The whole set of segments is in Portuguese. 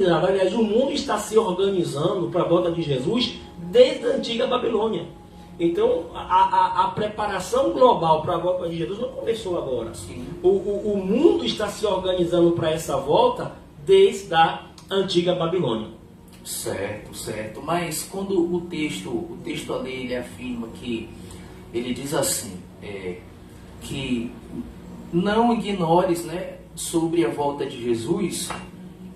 Aliás, o mundo está se organizando para a volta de Jesus desde a antiga Babilônia. Então, a preparação global para a volta de Jesus não começou agora. O mundo está se organizando para essa volta desde a antiga Babilônia. Certo, certo. Mas quando o texto ali ele afirma que, ele diz assim, que não ignores, né, sobre a volta de Jesus,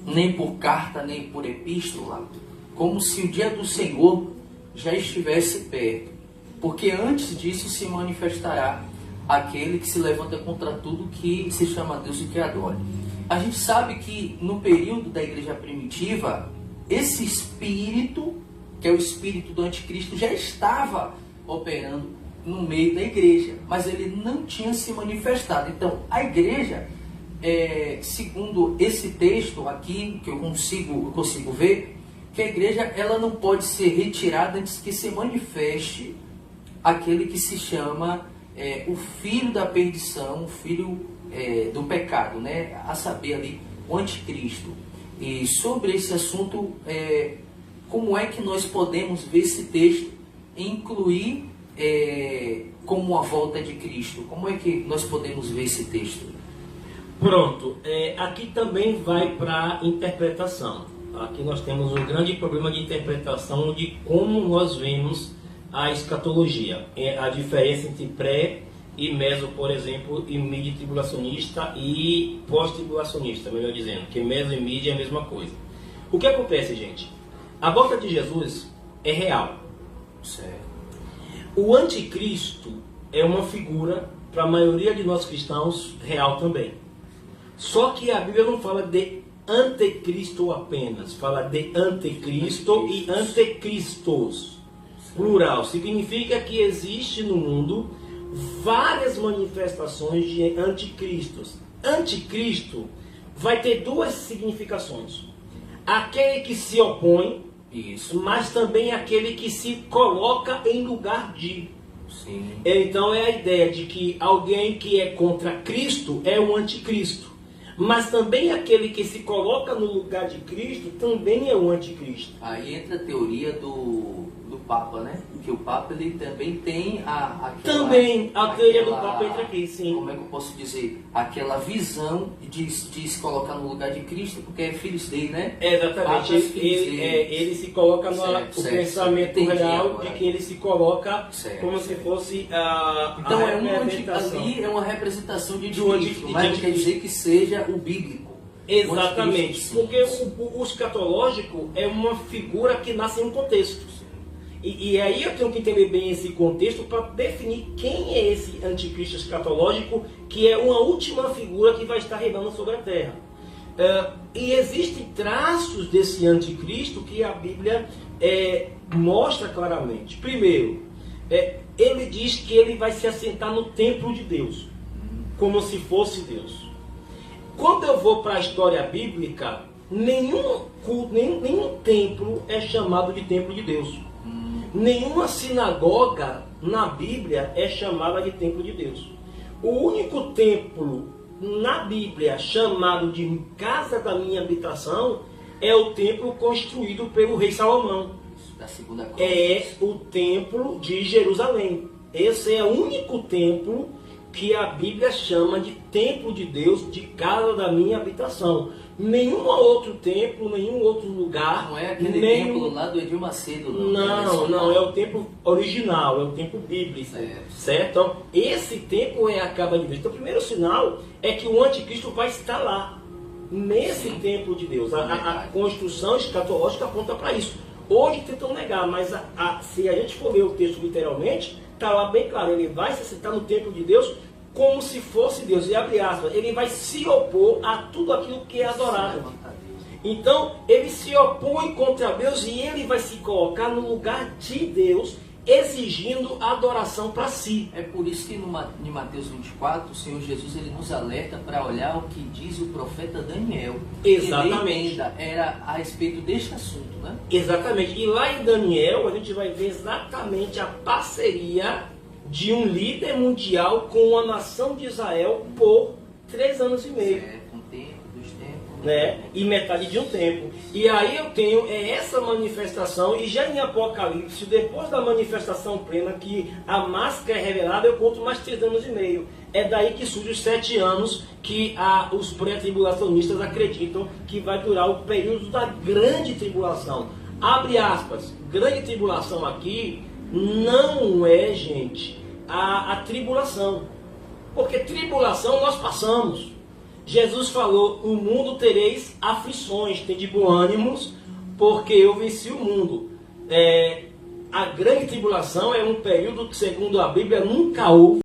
nem por carta, nem por epístola, como se o dia do Senhor já estivesse perto. Porque antes disso se manifestará aquele que se levanta contra tudo que se chama Deus e que adora. A gente sabe que no período da igreja primitiva, esse espírito, que é o espírito do anticristo, já estava operando no meio da igreja, mas ele não tinha se manifestado. Então, a igreja, segundo esse texto aqui, que eu consigo ver, que a igreja ela não pode ser retirada antes que se manifeste aquele que se chama o filho da perdição, o filho do pecado, né? A saber ali, o anticristo. E sobre esse assunto, como é que nós podemos ver esse texto e incluir como a volta de Cristo? Como é que nós podemos ver esse texto? Pronto, aqui também vai para interpretação. Aqui nós temos um grande problema de interpretação de como nós vemos a escatologia. A diferença entre pré e meso, por exemplo, e mid-tribulacionista e pós-tribulacionista, melhor dizendo, que meso e mid é a mesma coisa. O que acontece, gente? A volta de Jesus é real. Certo. O anticristo é uma figura, para a maioria de nós cristãos, real também. Só que a Bíblia não fala de anticristo apenas, fala de anticristo e anticristos. Plural. Significa que existe no mundo várias manifestações de anticristos. Anticristo vai ter duas significações. Aquele que se opõe, isso, mas também aquele que se coloca em lugar de. Sim. Então é a ideia de que alguém que é contra Cristo é um anticristo. Mas também aquele que se coloca no lugar de Cristo também é um anticristo. Aí entra a teoria do Papa, né? Que o Papa ele também tem a teoria do Papa entra aqui, sim. Como é que eu posso dizer? Aquela visão de se colocar no lugar de Cristo, porque é filhos dele, né? Exatamente. Ele se coloca no pensamento real de que ele se coloca como se fosse então ali é uma representação de Cristo, mas não quer dizer que seja o bíblico. Exatamente, porque o escatológico é uma figura que nasce em um contexto. E aí eu tenho que entender bem esse contexto para definir quem é esse anticristo escatológico, que é uma última figura que vai estar reinando sobre a terra. E existem traços desse anticristo que a Bíblia mostra claramente. Primeiro, ele diz que ele vai se assentar no templo de Deus, como se fosse Deus. Quando eu vou para a história bíblica, nenhum templo é chamado de templo de Deus. Nenhuma sinagoga na Bíblia é chamada de templo de Deus. O único templo na Bíblia chamado de casa da minha habitação é o templo construído pelo rei Salomão. Da segunda cruz. É o templo de Jerusalém. Esse é o único templo que a Bíblia chama de templo de Deus, de casa da minha habitação. Nenhum outro templo, nenhum outro lugar. Não é aquele templo lá do Edir Macedo, não. Não, é o templo original, é o templo bíblico. Certo? Então, esse templo é a casa de Deus. Então, o primeiro sinal é que o anticristo vai estar lá, nesse templo de Deus. A construção escatológica aponta para isso. Hoje tentam negar, mas se a gente for ler o texto literalmente, está lá bem claro, ele vai se assentar no templo de Deus como se fosse Deus, e abre aspas, ele vai se opor a tudo aquilo que é adorado. Então, ele se opõe contra Deus e ele vai se colocar no lugar de Deus, exigindo adoração para si. É por isso que em Mateus 24, o Senhor Jesus ele nos alerta para olhar o que diz o profeta Daniel. Exatamente. Era a respeito deste assunto, né? Exatamente. E lá em Daniel, a gente vai ver exatamente a parceria de um líder mundial com a nação de Israel por 3 anos e meio. Um tempo, 2 tempos. né? E metade de um tempo. E aí eu tenho essa manifestação, e já em Apocalipse, depois da manifestação plena, que a máscara é revelada, eu conto mais 3 anos e meio. É daí que surgem os 7 anos que os pré-tribulacionistas acreditam que vai durar o período da grande tribulação. Abre aspas, grande tribulação aqui não é, gente, a tribulação. Porque tribulação nós passamos. Jesus falou, no mundo tereis aflições, tem de bom ânimo, porque eu venci o mundo. A grande tribulação é um período que, segundo a Bíblia, nunca houve.